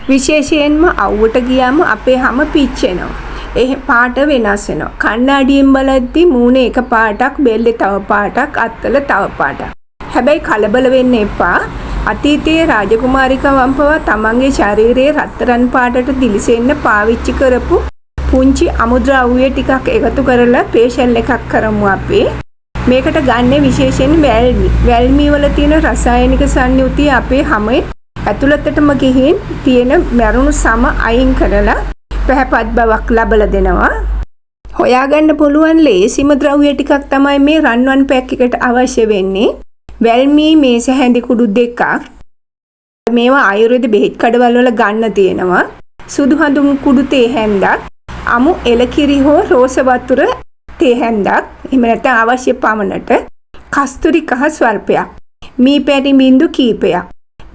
විශේෂයෙන්ම අවුවට ගියාම අපේ හැම පිච්චෙනවා. ඒ පාට වෙනස් වෙනවා. කණ්ණාඩියෙන් බලද්දි මූණේ එක පාටක්, බෙල්ලේ තව පාටක්, අත්වල තව පාටක්. හැබැයි කලබල වෙන්න එපා. අතීතයේ රාජකුමාරිකවන් පවා තමන්ගේ ශරීරයේ රත්තරන් පාටට දිලිසෙන්න පාවිච්චි කරපු පුංචි අමුද්‍රව්‍ය ටිකක් එකතු කරලා ෆේෂල් එකක් කරමු අපි. මේකට ගන්න විශේෂයෙන් වැල්මි. වැල්මි වල තියෙන රසායනික සංයුතිය අපේ හැමේ ඇතුළතටම ගිහින් තියෙන මරුණු සම අයින් කරලා පැහැපත් බවක් ලබලා දෙනවා. හොයාගන්න පුළුවන් ලේසිම ද්‍රව්‍ය ටිකක් තමයි මේ රන්වන් පැක් එකට අවශ්‍ය වෙන්නේ. වැල්මි මේස හැඳි කුඩු දෙකක්. මේවා ආයුර්වේද බෙහෙත් කඩවල වල ගන්න තියෙනවා. සුදු හඳුන් කුඩු තේ හැන්දක්, අමු එලකිරි හෝ රෝස වතුර තේ හැන්දක්, එහෙම නැත්නම් අවශ්‍ය පමණට කස්තුරි කහ ස්වල්පයක්, මී පැණි බිඳු කීපයක්.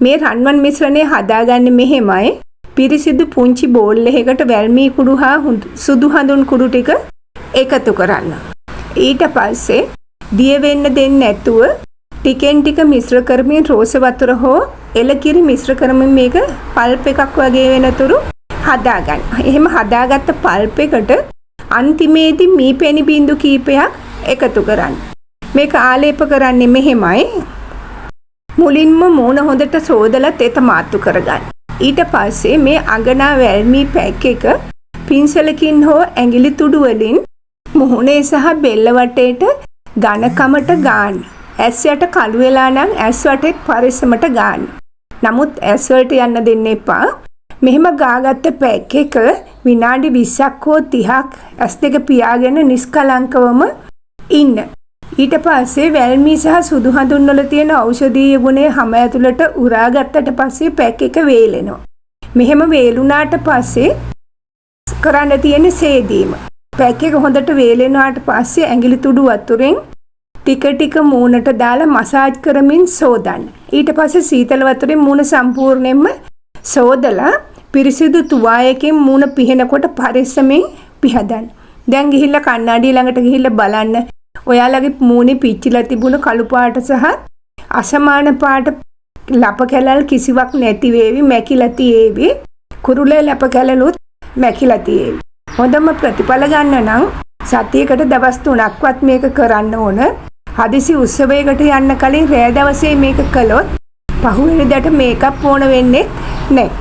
මේ රන්වන් මිශ්‍රණය හදාගන්නේ මෙහෙමයි. පිරිසිදු පුංචි බෝල් එකකට වැල්මි කුඩු හා සුදු හඳුන් කුඩු ටික එකතු කරන්න. ඊට පස්සේ දිය වෙන්න දෙන්නේ නැතුව ටිකෙන් ටික මිශ්‍ර කරමින් රෝස වතුර හෝ එලකිරි මිශ්‍ර කරමින් මේක පල්ප් එකක් වගේ වෙනතුරු හදාගන්න. එහෙම හදාගත්ත පල්ප් එකට අන්තිමේදී මී පැණි බිඳු කීපයක් එකතු කරන්න. මේක ආලේප කරන්නේ මෙහෙමයි. මුලින්ම මූණ හොඳට සෝදලා තෙත මාත්තු කරගන්න. ඊට පස්සේ මේ අඟනා වැල්මි පැක් එක පින්සලකින් හෝ ඇඟිලි තුඩු වලින් මුහුණේ සහ බෙල්ල වටේට ඝනකමට ගන්න. ඇස් යට කළු වෙලා නම් ඇස් වටේත් පරිස්සමට ගන්න. නමුත් ඇස් වලට යන්න දෙන්න එපා. මෙහෙම ගාගත්ත පැක් එක විනාඩි 20ක් හෝ 30ක් ඇස් දෙක පියාගෙන නිස්කලංකවම ඉන්න. ඊට පස්සේ වැල්මි සහ සුදු හඳුන් වල තියෙන ඖෂධීය ගුණය හැම ඇතුළට උරා ගත්තට පස්සේ පැක් එක වේලෙනවා. මෙහෙම වේලුණාට පස්සේ කරන්න තියෙන සේදීම. පැක් එක හොඳට වේලෙනාට පස්සේ ඇඟිලි තුඩු වතුරෙන් ටික ටික මූණට දාලා මසාජ් කරමින් සෝදන්න. ඊට පස්සේ සීතල වතුරෙන් මූණ සම්පූර්ණයෙන්ම සෝදලා පිරිසිදු තුවායකින් මූණ පිහෙනකොට පරිස්සමෙන් පිහදන්න. දැන් ගිහිල්ලා කණ්ණාඩිය ළඟට ගිහිල්ලා බලන්න. ඔයාලගේ මූණේ පිච්චිලා තිබුණ කළු පාට සහ අසමාන පාට ලප කැලල් කිසිවක් නැති වේවි, මැකිලා තියේවි. කුරුලේ ලප කැලලුත් මැකිලා තියේවි. හොඳම ප්‍රතිඵල ගන්න නම් සතියකට දවස් 3ක්වත් මේක කරන්න ඕන. හදිසි උත්සවයකට යන්න කලින් රෑ දවසේ මේක කළොත් පහුවෙනිදාට මේකප් ඕන වෙන්නේ නැහැ.